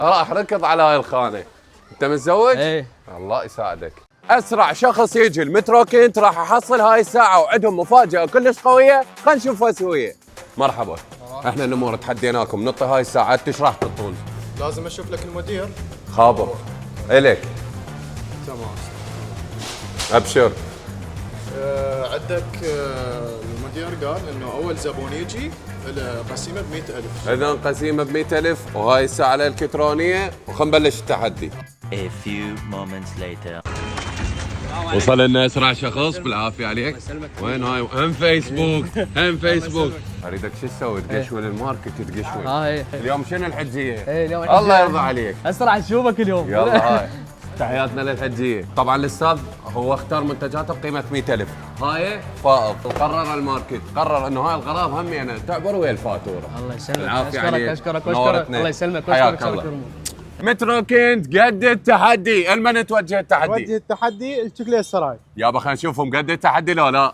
راح ركض على هاي الخانه. انت متزوج؟ ايه. الله يساعدك. اسرع شخص يجي المتروكنت راح احصل هاي الساعه، وعندهم مفاجاه كلش قويه، خلينا نشوفها سويه. مرحبا. احنا الامور تحديناكم نطي هاي الساعه، انتوا ايش راح تطون؟ لازم اشوف لك المدير. خابر الك. تمام. ابشر. عندك المدير قال انه اول زبون يجي له قسيمه ب 100,000. اذا قسيمه ب 100,000 وهاي الساعه الالكترونيه، وخلينا نبلش التحدي. A few moments later. وصل لنا اسرع شخص، بالعافيه عليك. وين هاي؟ هم فيسبوك، هم فيسبوك. اريدك شو تسوي؟ تقشول الماركت، تقشول. هاي. اليوم شنو الحجيه؟ اليوم الله يرضى عليك. اسرع اشوفك اليوم. يلا هاي تحياتنا للحجيه. طبعا الاستاذ هو اختار منتجاته بقيمه 100,000. هاي فائض. قرر الماركت، قرر انه هاي الغراض همينه تعبر ويا الفاتوره. الله يسلمك. العافيه عليك. اشكرك نورتنا. الله يسلمك. حياك الله. متروكنت قد التحدي، المن توجه التحدي؟ وجه التحدي الشكليه السراي. يابا خلينا نشوفهم قد التحدي لو لا.